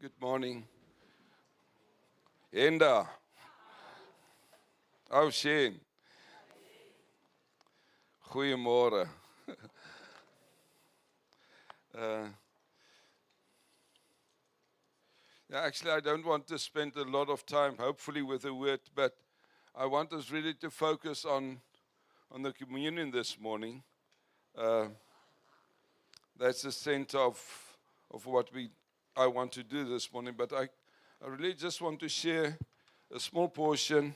Good morning. Enda. Ou Shane. Goeiemôre. Actually, I don't want to spend a lot of time, hopefully, with the word, but I want us really to focus on the communion this morning. That's the center of what I want to do this morning, but I really just want to share a small portion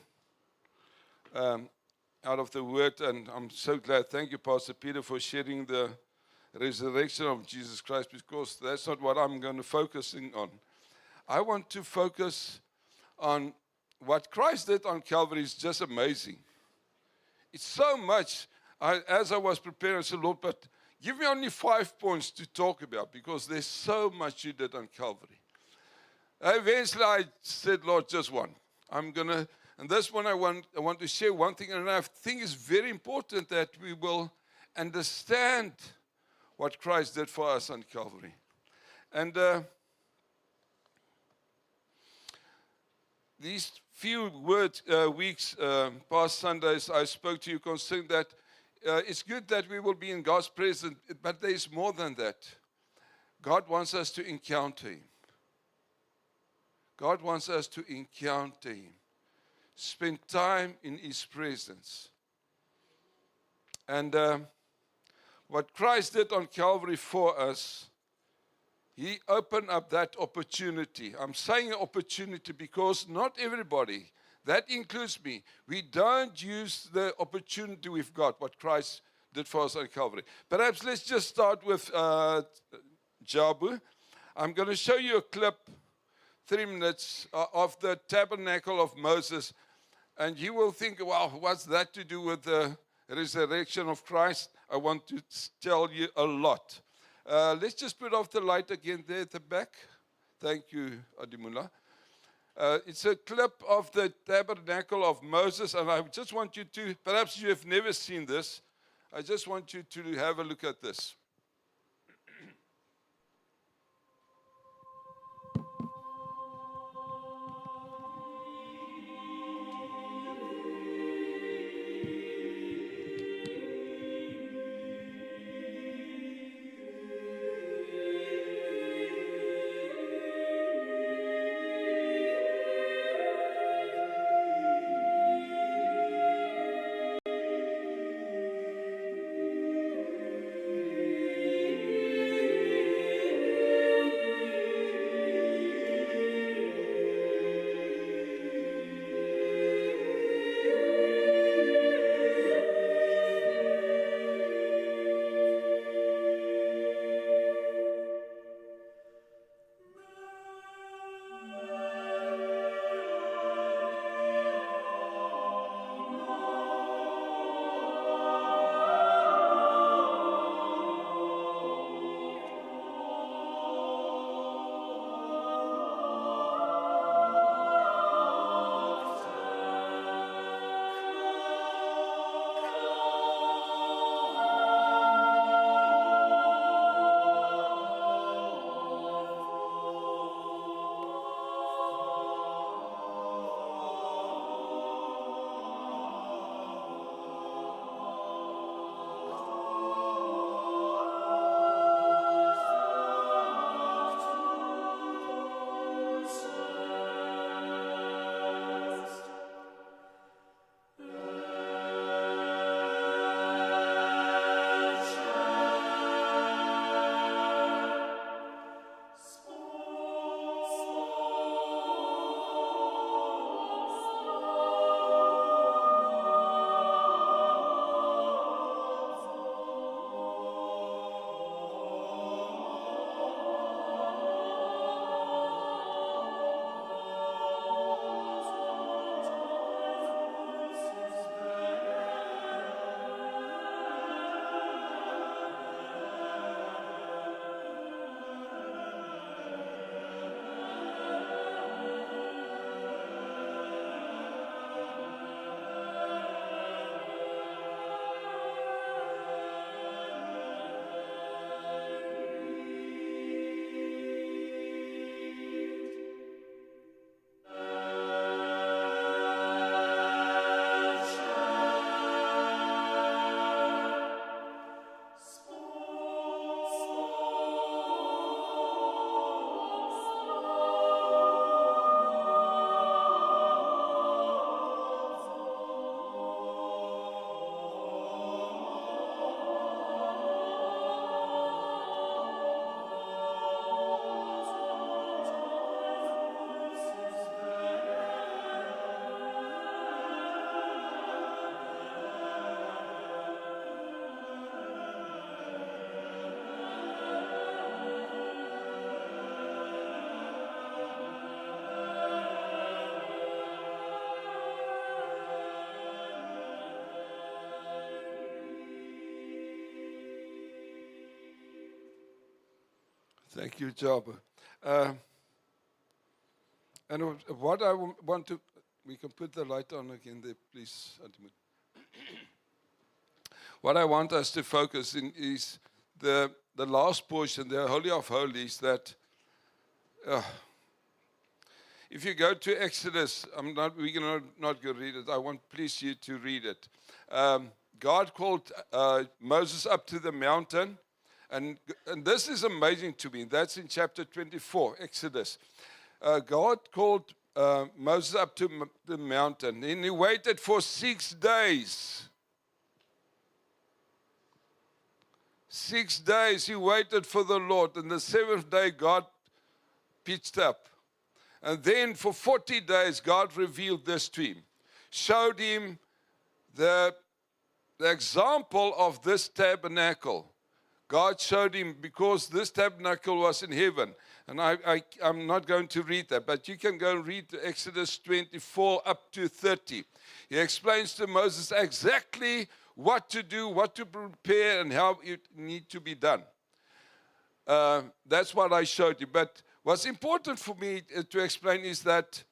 out of the word, and I'm so glad. Thank you, Pastor Peter, for sharing the resurrection of Jesus Christ, because that's not what I'm going to focusing on. I want to focus on what Christ did on Calvary. Is just amazing. It's so much. As I was preparing, I said, Lord, but give me only 5 points to talk about, because there's so much you did on Calvary. Eventually, I said, Lord, just one. And this one I want to share one thing, and I think it's very important that we will understand what Christ did for us on Calvary. And these few weeks, past Sundays, I spoke to you concerning that it's good that we will be in God's presence, but there is more than that. God wants us to encounter Him. God wants us to encounter Him. Spend time in His presence. And what Christ did on Calvary for us, He opened up that opportunity. I'm saying opportunity because not everybody, that includes me, we don't use the opportunity we've got, what Christ did for us on Calvary. Perhaps let's just start with Jabu. I'm going to show you a clip, 3 minutes, of the tabernacle of Moses. And you will think, well, what's that to do with the resurrection of Christ? I want to tell you a lot. Let's just put off the light again there at the back. Thank you, Adimula. It's a clip of the tabernacle of Moses, and I just want you to, perhaps you have never seen this, I just want you to have a look at this. Thank you, Job. And what I want to, we can put the light on again there, please. What I want us to focus in is the last portion, the Holy of Holies, that if you go to Exodus, we're not going to read it. I want please you to read it. God called Moses up to the mountain, and this is amazing to me. That's in chapter 24, Exodus. God called Moses up to the mountain, and he waited for 6 days. 6 days he waited for the Lord, and the seventh day God pitched up. And then for 40 days God revealed this to him, showed him the example of this tabernacle. God showed him, because this tabernacle was in heaven. And I'm not going to read that, but you can go and read Exodus 24 up to 30. He explains to Moses exactly what to do, what to prepare, and how it need to be done. That's what I showed you. But what's important for me to explain is that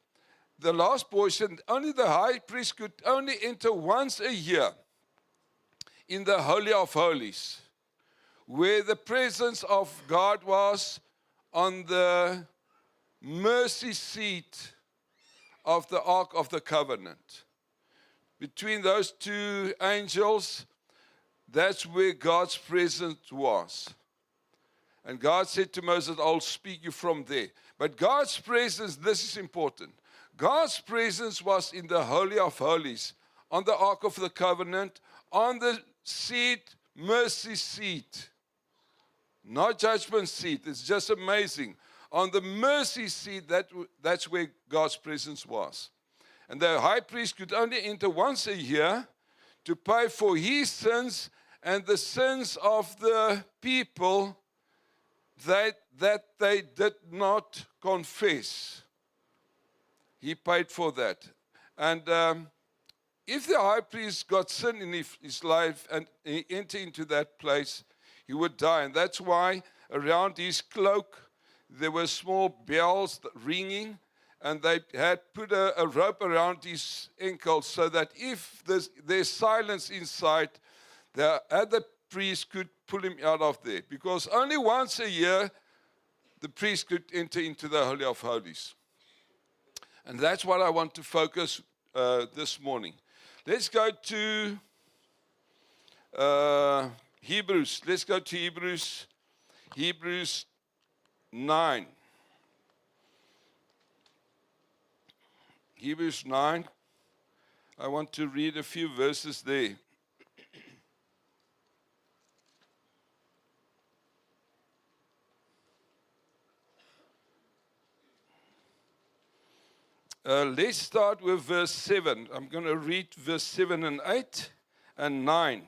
the last portion, only the high priest could only enter once a year in the Holy of Holies, where the presence of God was on the mercy seat of the Ark of the Covenant. Between those two angels, that's where God's presence was. And God said to Moses, I'll speak you from there. But God's presence, this is important. God's presence was in the Holy of Holies, on the Ark of the Covenant, on the seat, mercy seat. Not judgment seat. It's just amazing. On the mercy seat, that's where God's presence was. And the high priest could only enter once a year to pay for his sins and the sins of the people that they did not confess. He paid for that. And if the high priest got sin in his life and he entered into that place, he would die. And that's why around his cloak there were small bells ringing, and they had put a rope around his ankles so that if there's silence inside, the other priest could pull him out of there. Because only once a year the priest could enter into the Holy of Holies. And that's what I want to focus this morning. Let's go to Hebrews. Let's go to Hebrews 9. Hebrews 9. I want to read a few verses there. Let's start with verse 7. I'm going to read verse 7 and 8 and 9.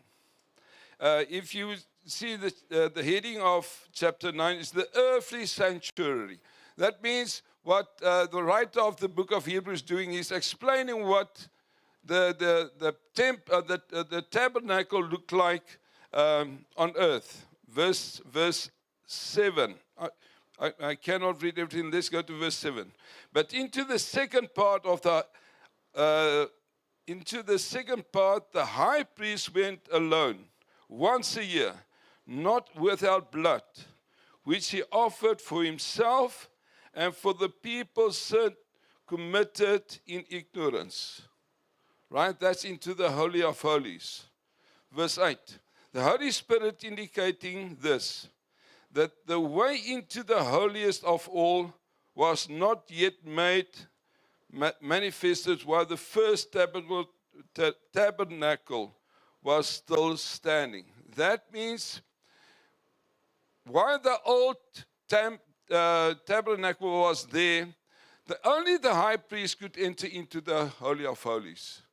If you see the heading of chapter 9 is the earthly sanctuary. That means what the writer of the book of Hebrews is doing is explaining what the tabernacle looked like on earth. Verse 7. I cannot read everything. Let's go to verse 7. But into the second part, the high priest went alone, once a year, not without blood, which he offered for himself and for the people's sin committed in ignorance. Right? That's into the Holy of Holies. Verse 8. The Holy Spirit indicating this, that the way into the holiest of all was not yet made manifested while the first tabernacle was still standing. That means while the old tabernacle was there, only the high priest could enter into the Holy of Holies.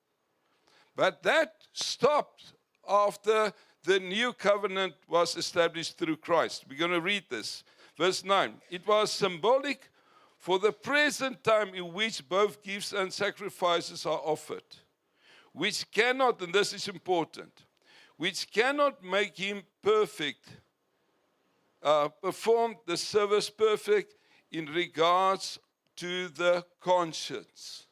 But that stopped after the new covenant was established through Christ. We're going to read this. Verse 9. It was symbolic for the present time in which both gifts and sacrifices are offered, which cannot, and this is important, which cannot make him perfect performed the service perfect in regards to the conscience.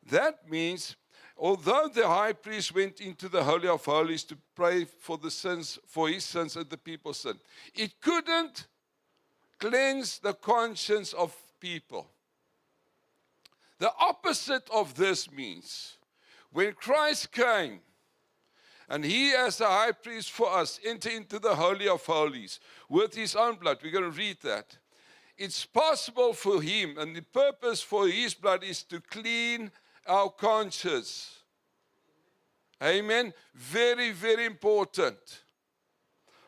That means, although the high priest went into the Holy of Holies to pray for the sins, for his sins and the people's sin, it couldn't cleanse the conscience of people. The opposite of this means, when Christ came, and he as the high priest for us entered into the Holy of Holies with his own blood. We're going to read that. It's possible for him, and the purpose for his blood is to clean our conscience. Amen. Very, very important.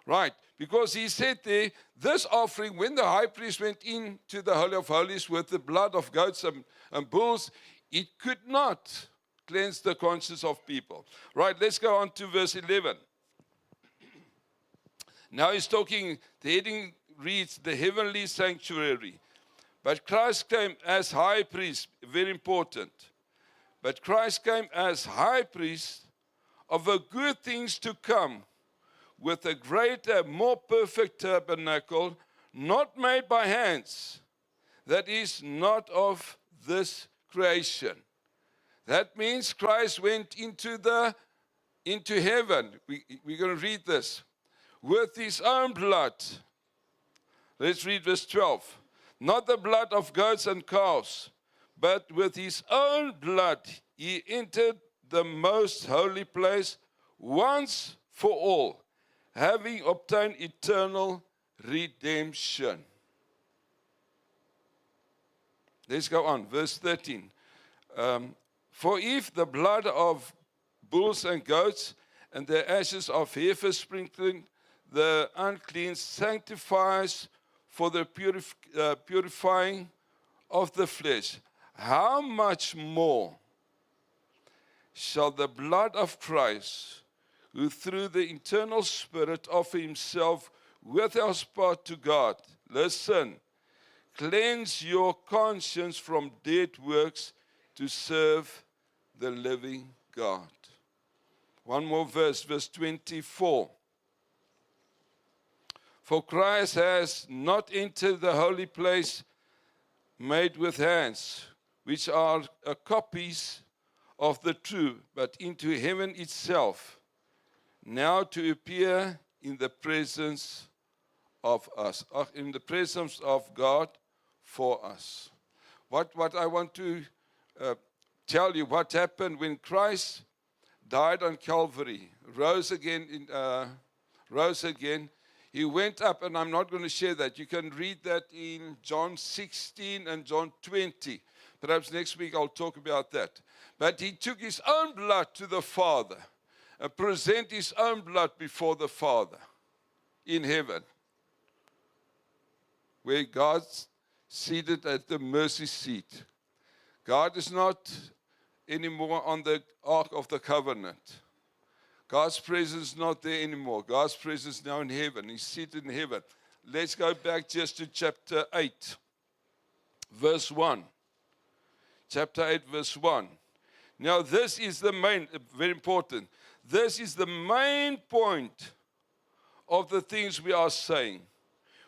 Right. Because he said there, this offering, when the high priest went into the Holy of Holies with the blood of goats and bulls, it could not cleanse the conscience of people. Right, let's go on to verse 11. Now he's talking, the heading reads, the heavenly sanctuary. But Christ came as high priest, very important. But Christ came as high priest of the good things to come, with a greater, more perfect tabernacle, not made by hands, that is not of this creation. That means Christ went into heaven. We're going to read this. With his own blood. Let's read verse 12. Not the blood of goats and calves, but with his own blood he entered the most holy place once for all, having obtained eternal redemption. Let's go on. Verse 13. For if the blood of bulls and goats and the ashes of heifer sprinkling the unclean sanctifies for the purifying of the flesh, how much more shall the blood of Christ, who through the eternal Spirit offer himself without spot to God, listen, cleanse your conscience from dead works to serve the living God. One more verse, verse 24. For Christ has not entered the holy place made with hands, which are copies of the true, but into heaven itself, now to appear in the presence of us, in the presence of God for us. What I want to tell you, what happened when Christ died on Calvary, rose again, he went up, and I'm not going to share that. You can read that in John 16 and John 20. Perhaps next week I'll talk about that. But he took his own blood to the Father and presented his own blood before the Father in heaven, where God's seated at the mercy seat. God is not anymore on the Ark of the Covenant. God's presence is not there anymore. God's presence now in heaven. He's seated in heaven. Let's go back just to chapter 8, verse 1. Chapter 8, verse 1. Now this is the main, very important. This is the main point of the things we are saying.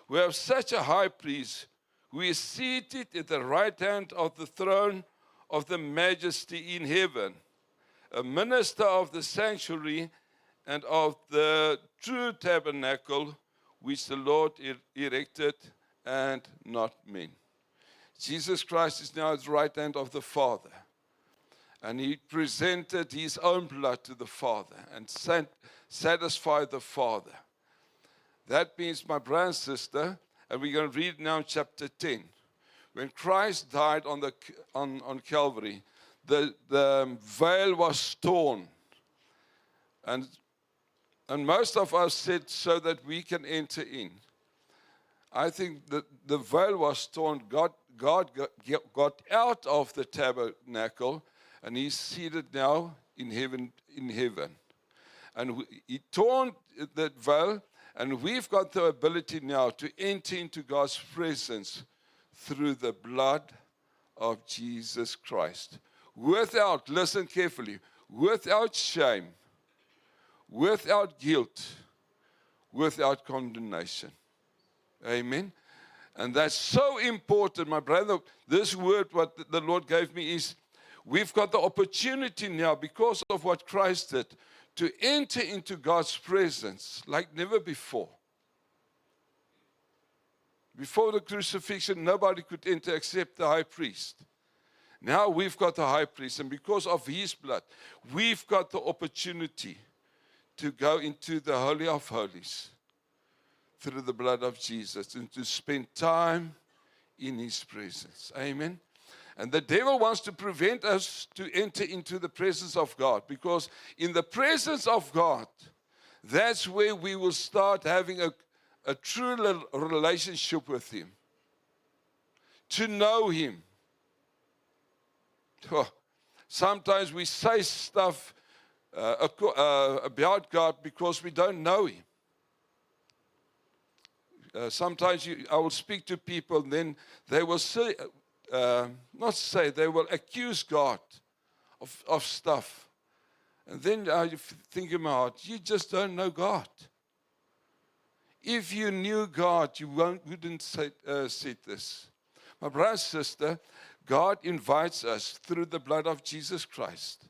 We have such a high priest who is seated at the right hand of the throne of the majesty in heaven, a minister of the sanctuary and of the true tabernacle which the Lord erected and not men. Jesus Christ is now at the right hand of the Father. And he presented his own blood to the Father and satisfied the Father. That means, my brother and sister, and we're going to read now chapter 10. When Christ died on Calvary, the veil was torn. And most of us said so that we can enter in. I think that the veil was torn. God got out of the tabernacle, and he's seated now in heaven. And he torn that veil, and we've got the ability now to enter into God's presence through the blood of Jesus Christ. Without, listen carefully, without shame, without guilt, without condemnation. Amen. And that's so important, my brother. This word, what the Lord gave me, is we've got the opportunity now, because of what Christ did, to enter into God's presence like never before. Before the crucifixion, nobody could enter except the high priest. Now we've got the high priest, and because of his blood, we've got the opportunity to go into the Holy of Holies through the blood of Jesus and to spend time in his presence. Amen. And the devil wants to prevent us to enter into the presence of God, because in the presence of God, that's where we will start having a true relationship with him, to know him. Oh, sometimes we say stuff about God because we don't know him. Sometimes I will speak to people, and then they will say, they will accuse God of stuff. And then I think in my heart, you just don't know God. If you knew God, you wouldn't say this. My brother and sister, God invites us through the blood of Jesus Christ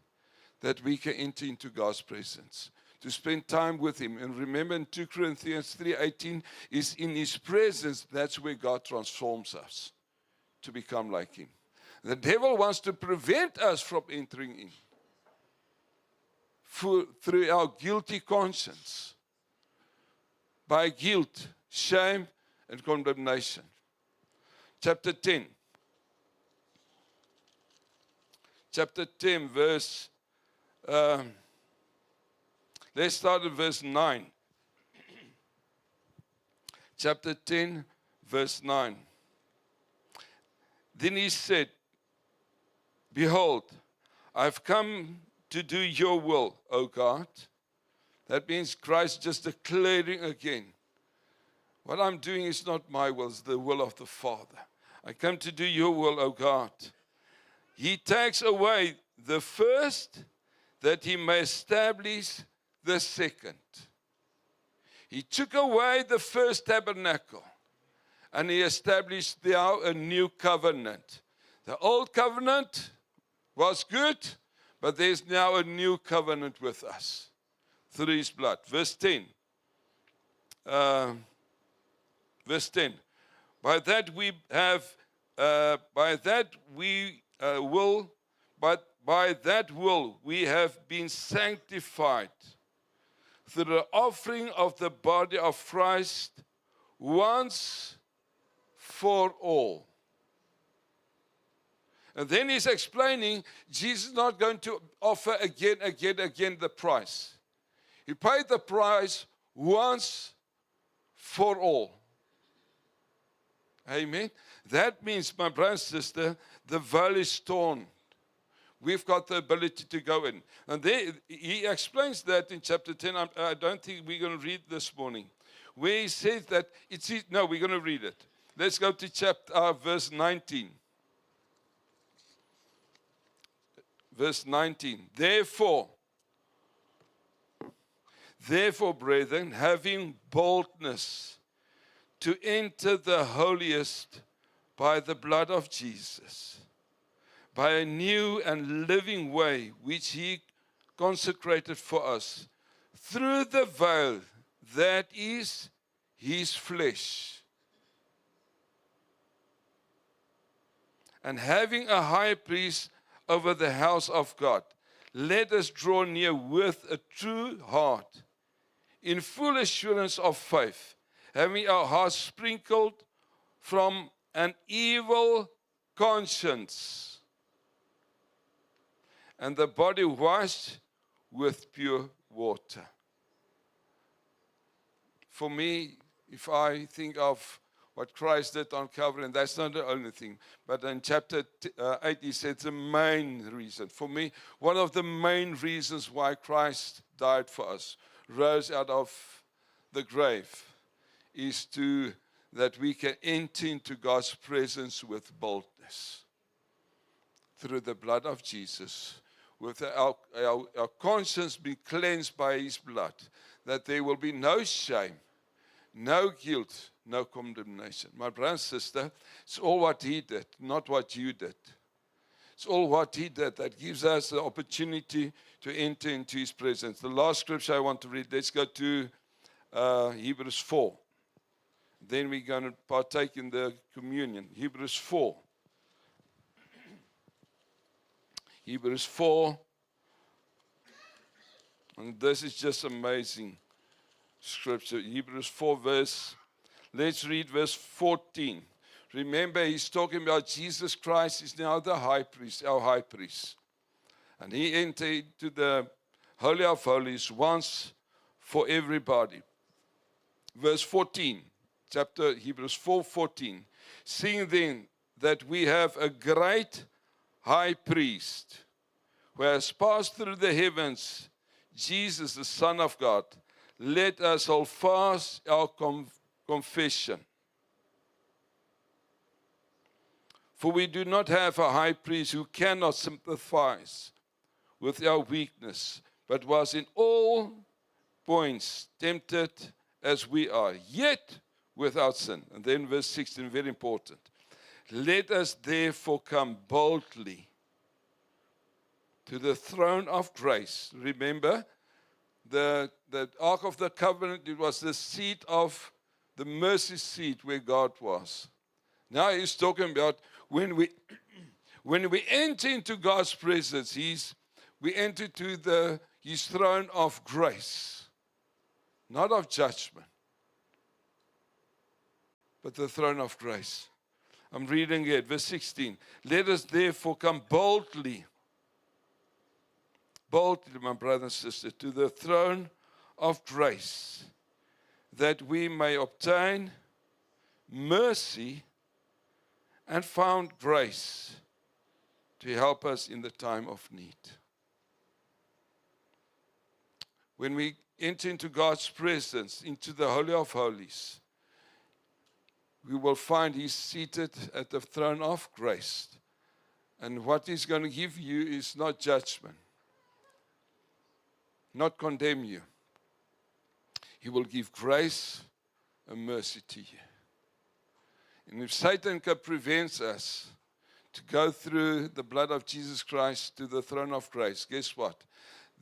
that we can enter into God's presence, to spend time with him. And remember, in 2 Corinthians 3:18, is in his presence, that's where God transforms us to become like him. The devil wants to prevent us from entering in through our guilty conscience, by guilt, shame, and condemnation. Chapter 10, verse, let's start at verse 9. Chapter 10, verse 9. Then he said, behold, I've come to do your will, O God. That means Christ just declaring again, what I'm doing is not my will, it's the will of the Father. I come to do your will, O God. He takes away the first, that he may establish the second. He took away the first tabernacle, and he established now a new covenant. The old covenant was good, but there's now a new covenant with us through his blood. Verse 10. By that we have been sanctified through the offering of the body of Christ once for all. And then he's explaining, Jesus is not going to offer again the price. He paid the price once for all. Amen. That means, my brother and sister, the veil is torn. We've got the ability to go in. And there, he explains that in chapter 10. I don't think we're going to read this morning, where he says that no, we're going to read it. Let's go to verse 19. Verse 19. Therefore, brethren, having boldness to enter the holiest by the blood of Jesus, by a new and living way which he consecrated for us, through the veil that is his flesh. And having a high priest over the house of God, let us draw near with a true heart, in full assurance of faith, having our hearts sprinkled from an evil conscience, and the body washed with pure water. For me, if I think of what Christ did on Calvary, and that's not the only thing, but in chapter 8, he said the main reason. For me, one of the main reasons why Christ died for us, rose out of the grave, is that we can enter into God's presence with boldness through the blood of Jesus, with our conscience being cleansed by his blood, that there will be no shame, no guilt, no condemnation. My brother and sister, it's all what he did, not what you did. It's all what he did that gives us the opportunity to enter into his presence. The last scripture I want to read, let's go to Hebrews 4. Then we're going to partake in the communion. Hebrews 4. Hebrews 4. And this is just amazing scripture. Hebrews 4 let's read verse 14. Remember, he's talking about Jesus Christ is now the high priest, our high priest. And he entered into the Holy of Holies once for everybody. Verse 14, chapter Hebrews 4:14. Seeing then that we have a great high priest who has passed through the heavens, Jesus, the Son of God, let us hold fast our confession. For we do not have a high priest who cannot sympathize with our weakness, but was in all points tempted as we are, yet without sin. And then verse 16, very important. Let us therefore come boldly to the throne of grace. Remember, the Ark of the Covenant, it was the seat of the mercy seat where God was. Now he's talking about when we enter into God's presence, we enter to his throne of grace, not of judgment, but the throne of grace. I'm reading it, verse 16. Let us therefore come boldly, my brother and sister, to the throne of grace, that we may obtain mercy and found grace to help us in the time of need. When we enter into God's presence, into the Holy of Holies, we will find he's seated at the throne of grace. And what he's going to give you is not judgment, not condemn you. He will give grace and mercy to you. And if Satan can prevent us to go through the blood of Jesus Christ to the throne of grace, guess what?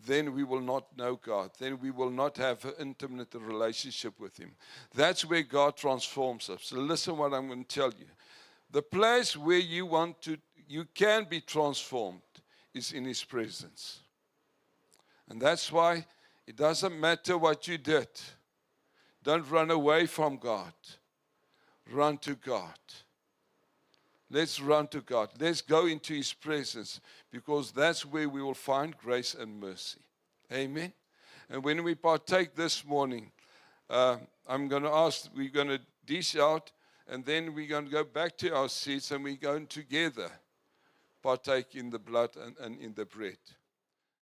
Then we will not know God. Then we will not have an intimate relationship with him. That's where God transforms us. So listen what I'm going to tell you. The place where you can be transformed is in his presence. And that's why it doesn't matter what you did. Don't run away from God. Run to God. Let's run to God. Let's go into his presence, because that's where we will find grace and mercy. Amen. And when we partake this morning, I'm going to ask, we're going to dish out, and then we're going to go back to our seats, and we're going together partake in the blood and in the bread.